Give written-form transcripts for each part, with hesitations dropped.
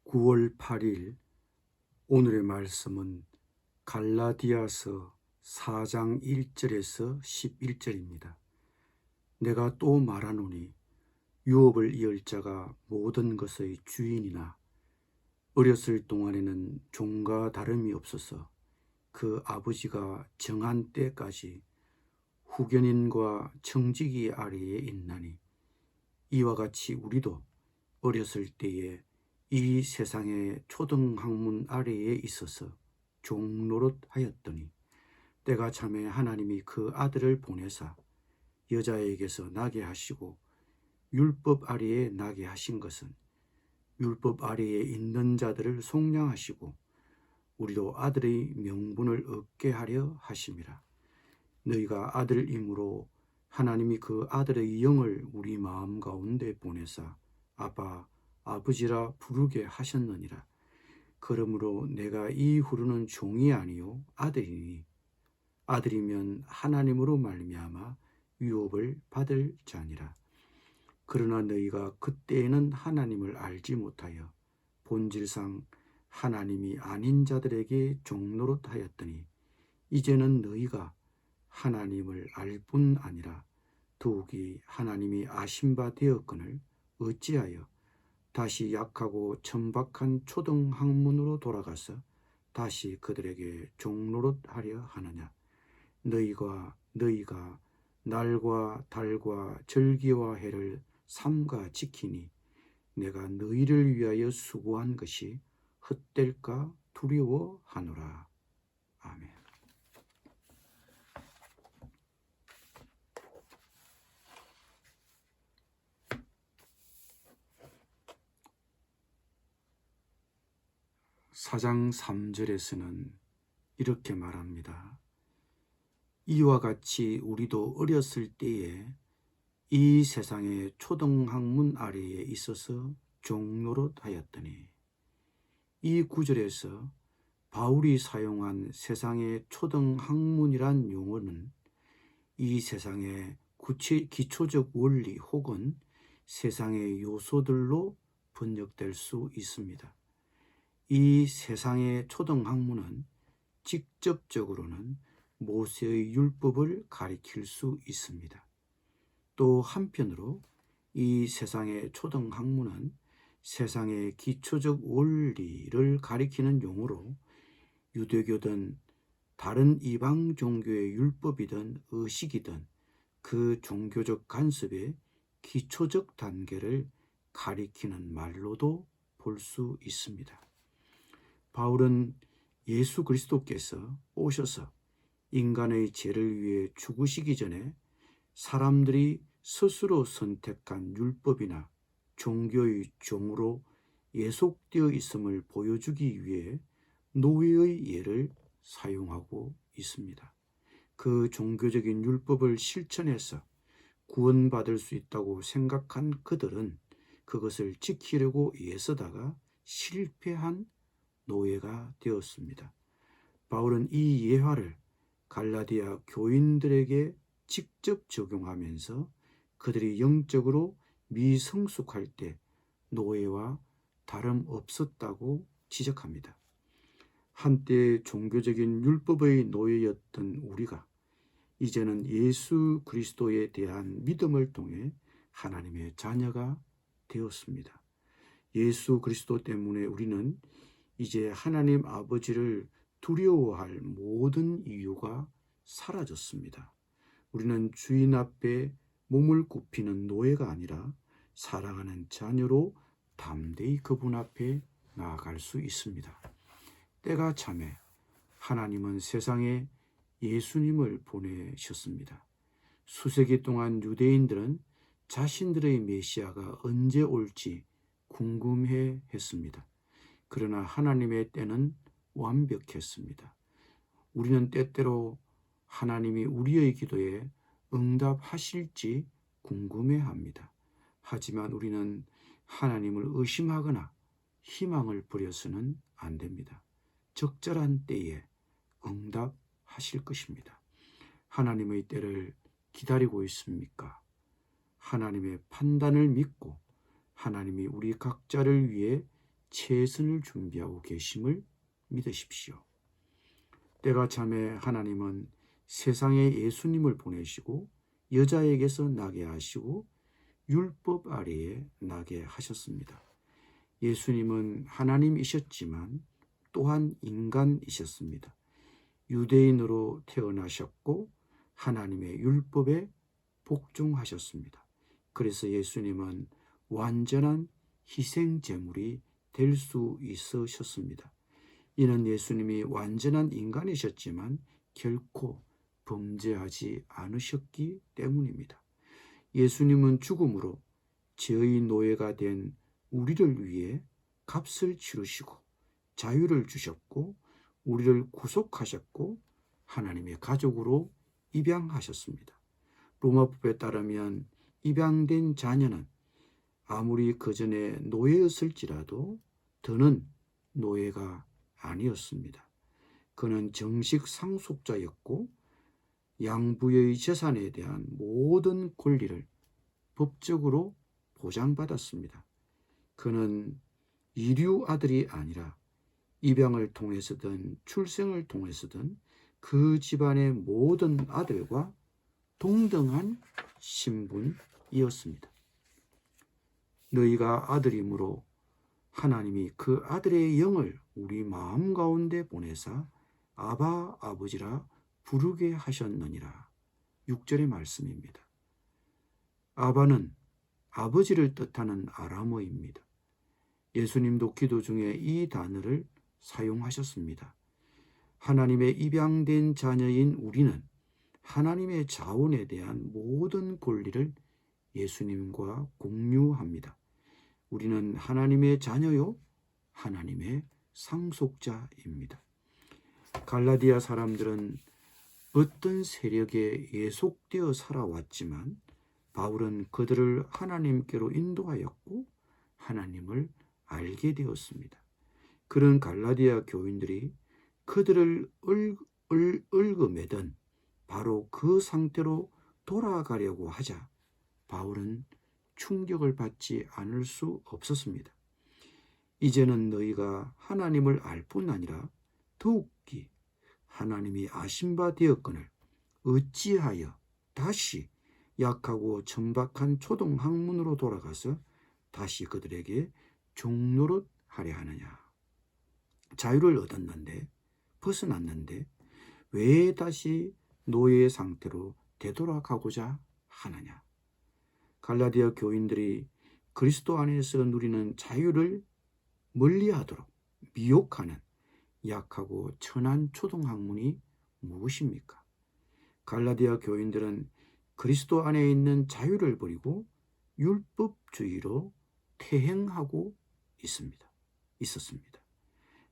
9월 8일 오늘의 말씀은 갈라디아서 4장 1절에서 11절입니다. 내가 또 말하노니 유업을 이을 자가 모든 것의 주인이나 어렸을 동안에는 종과 다름이 없어서 그 아버지가 정한 때까지 후견인과 청지기 아래에 있나니 이와 같이 우리도 어렸을 때에 이 세상의 초등학문 아래에 있어서 종노릇하였더니 때가 참에 하나님이 그 아들을 보내사 여자에게서 나게 하시고 율법 아래에 나게 하신 것은 율법 아래에 있는 자들을 속량하시고 우리도 아들의 명분을 얻게 하려 하심이라. 너희가 아들이므로 하나님이 그 아들의 영을 우리 마음 가운데 보내사 아바 아버지라 부르게 하셨느니라. 그러므로 내가 이후로는 종이 아니요 아들이니 아들이면 하나님으로 말미암아 유업을 받을 자니라. 그러나 너희가 그때에는 하나님을 알지 못하여 본질상 하나님이 아닌 자들에게 종노릇하였더니 이제는 너희가 하나님을 알 뿐 아니라 더욱이 하나님이 아신 바 되었거늘 어찌하여 다시 약하고 천박한 초등학문으로 돌아가서 다시 그들에게 종노릇하려 하느냐. 너희가 날과 달과 절기와 해를 삼가 지키니 내가 너희를 위하여 수고한 것이 헛될까 두려워하노라. 아멘. 사장 3절에서는 이렇게 말합니다. 이와 같이 우리도 어렸을 때에 이 세상의 초등학문 아래에 있어서 종노릇하였더니, 이 구절에서 바울이 사용한 세상의 초등학문이란 용어는 이 세상의 기초적 원리 혹은 세상의 요소들로 번역될 수 있습니다. 이 세상의 초등학문은 직접적으로는 모세의 율법을 가리킬 수 있습니다. 또 한편으로 이 세상의 초등학문은 세상의 기초적 원리를 가리키는 용어로 유대교든 다른 이방 종교의 율법이든 의식이든 그 종교적 간섭의 기초적 단계를 가리키는 말로도 볼 수 있습니다. 바울은 예수 그리스도께서 오셔서 인간의 죄를 위해 죽으시기 전에 사람들이 스스로 선택한 율법이나 종교의 종으로 예속되어 있음을 보여주기 위해 노예의 예를 사용하고 있습니다. 그 종교적인 율법을 실천해서 구원받을 수 있다고 생각한 그들은 그것을 지키려고 애쓰다가 실패한 노예가 되었습니다. 바울은 이 예화를 갈라디아 교인들에게 직접 적용하면서 그들이 영적으로 미성숙할 때 노예와 다름없었다고 지적합니다. 한때 종교적인 율법의 노예였던 우리가 이제는 예수 그리스도에 대한 믿음을 통해 하나님의 자녀가 되었습니다. 예수 그리스도 때문에 우리는 이제 하나님 아버지를 두려워할 모든 이유가 사라졌습니다. 우리는 주인 앞에 몸을 굽히는 노예가 아니라 사랑하는 자녀로 담대히 그분 앞에 나아갈 수 있습니다. 때가 참에 하나님은 세상에 예수님을 보내셨습니다. 수세기 동안 유대인들은 자신들의 메시아가 언제 올지 궁금해 했습니다. 그러나 하나님의 때는 완벽했습니다. 우리는 때때로 하나님이 우리의 기도에 응답하실지 궁금해합니다. 하지만 우리는 하나님을 의심하거나 희망을 버려서는 안 됩니다. 적절한 때에 응답하실 것입니다. 하나님의 때를 기다리고 있습니까? 하나님의 판단을 믿고 하나님이 우리 각자를 위해 최선을 준비하고 계심을 믿으십시오. 때가 참에 하나님은 세상에 예수님을 보내시고 여자에게서 나게 하시고 율법 아래에 나게 하셨습니다. 예수님은 하나님이셨지만 또한 인간이셨습니다. 유대인으로 태어나셨고 하나님의 율법에 복종하셨습니다. 그래서 예수님은 완전한 희생제물이 될 수 있으셨습니다. 이는 예수님이 완전한 인간이셨지만 결코 범죄하지 않으셨기 때문입니다. 예수님은 죽음으로 죄의 노예가 된 우리를 위해 값을 치르시고 자유를 주셨고 우리를 구속하셨고 하나님의 가족으로 입양하셨습니다. 로마법에 따르면 입양된 자녀는 아무리 그전에 노예였을지라도 더는 노예가 아니었습니다. 그는 정식 상속자였고 양부의 재산에 대한 모든 권리를 법적으로 보장받았습니다. 그는 이류 아들이 아니라 입양을 통해서든 출생을 통해서든 그 집안의 모든 아들과 동등한 신분이었습니다. 너희가 아들이므로 하나님이 그 아들의 영을 우리 마음 가운데 보내사 아바 아버지라 부르게 하셨느니라. 6절의 말씀입니다. 아바는 아버지를 뜻하는 아람어입니다. 예수님도 기도 중에 이 단어를 사용하셨습니다. 하나님의 입양된 자녀인 우리는 하나님의 자원에 대한 모든 권리를 예수님과 공유합니다. 우리는 하나님의 자녀요, 하나님의 상속자입니다. 갈라디아 사람들은 어떤 세력에 예속되어 살아왔지만 바울은 그들을 하나님께로 인도하였고 하나님을 알게 되었습니다. 그런 갈라디아 교인들이 그들을 얽어매던 바로 그 상태로 돌아가려고 하자 바울은 충격을 받지 않을 수 없었습니다. 이제는 너희가 하나님을 알 뿐 아니라 더욱이 하나님이 아신 바 되었거늘 어찌하여 다시 약하고 천박한 초동 학문으로 돌아가서 다시 그들에게 종노릇 하려 하느냐. 자유를 얻었는데 벗어났는데 왜 다시 노예의 상태로 되돌아가고자 하느냐. 갈라디아 교인들이 그리스도 안에서 누리는 자유를 멀리하도록 미혹하는 약하고 천한 초동학문이 무엇입니까? 갈라디아 교인들은 그리스도 안에 있는 자유를 버리고 율법주의로 태행하고 있었습니다.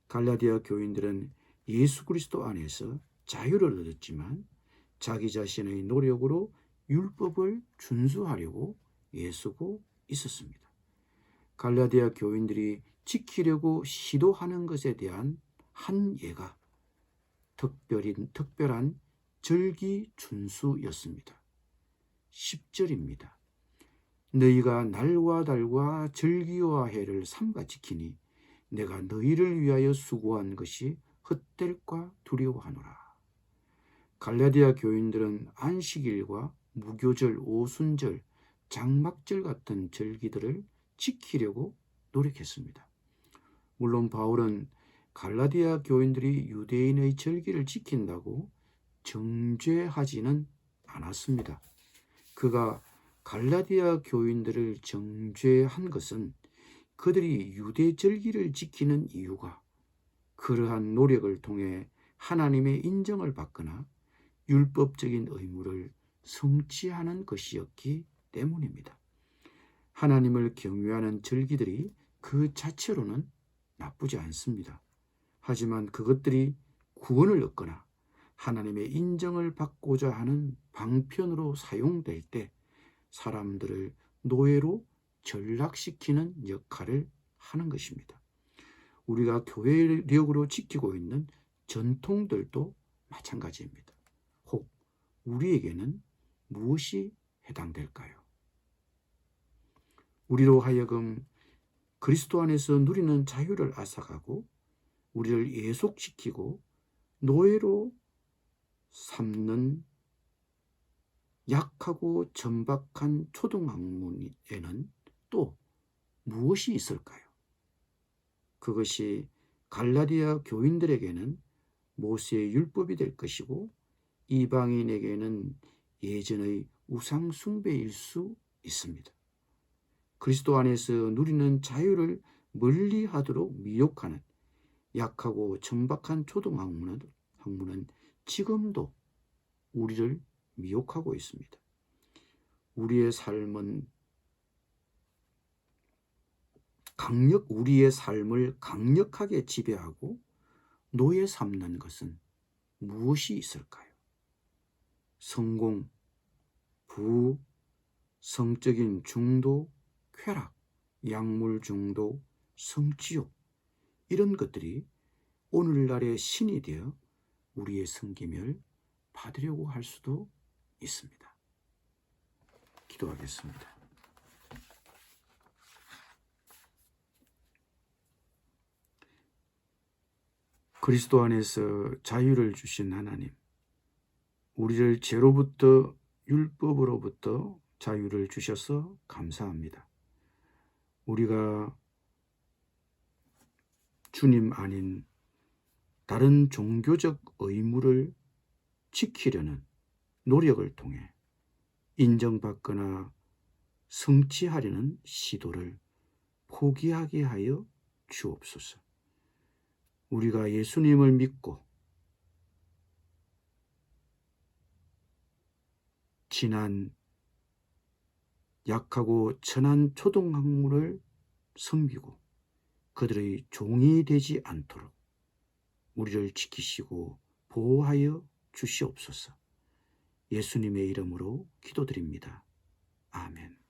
갈라디아 교인들은 예수 그리스도 안에서 자유를 얻었지만 자기 자신의 노력으로 율법을 준수하려고 애쓰고 있었습니다. 갈라디아 교인들이 지키려고 시도하는 것에 대한 한 예가 특별한 절기 준수였습니다. 10절입니다. 너희가 날과 달과 절기와 해를 삼가 지키니 내가 너희를 위하여 수고한 것이 헛될까 두려워하노라. 갈라디아 교인들은 안식일과 무교절, 오순절, 장막절 같은 절기들을 지키려고 노력했습니다. 물론 바울은 갈라디아 교인들이 유대인의 절기를 지킨다고 정죄하지는 않았습니다. 그가 갈라디아 교인들을 정죄한 것은 그들이 유대 절기를 지키는 이유가 그러한 노력을 통해 하나님의 인정을 받거나 율법적인 의무를 성취하는 것이었기 때문입니다. 하나님을 경외하는 절기들이 그 자체로는 나쁘지 않습니다. 하지만 그것들이 구원을 얻거나 하나님의 인정을 받고자 하는 방편으로 사용될 때 사람들을 노예로 전락시키는 역할을 하는 것입니다. 우리가 교회력으로 지키고 있는 전통들도 마찬가지입니다. 혹 우리에게는 무엇이 해당될까요? 우리로 하여금 그리스도 안에서 누리는 자유를 앗아가고 우리를 예속시키고 노예로 삼는 약하고 천박한 초등학문에는 또 무엇이 있을까요? 그것이 갈라디아 교인들에게는 모세의 율법이 될 것이고 이방인에게는 예전의 우상 숭배일 수 있습니다. 그리스도 안에서 누리는 자유를 멀리하도록 미혹하는 약하고 천박한 초등학문은 지금도 우리를 미혹하고 있습니다. 우리의 삶을 강력하게 지배하고 노예 삼는 것은 무엇이 있을까요? 성공, 부, 성적인 중독, 쾌락, 약물 중독, 성취욕, 이런 것들이 오늘날의 신이 되어 우리의 섬김을 받으려고 할 수도 있습니다. 기도하겠습니다. 그리스도 안에서 자유를 주신 하나님, 우리를 죄로부터 율법으로부터 자유를 주셔서 감사합니다. 우리가 주님 아닌 다른 종교적 의무를 지키려는 노력을 통해 인정받거나 성취하려는 시도를 포기하게 하여 주옵소서. 우리가 예수님을 믿고 지난 약하고 천한 초등학문을 섬기고 그들의 종이 되지 않도록 우리를 지키시고 보호하여 주시옵소서. 예수님의 이름으로 기도드립니다. 아멘.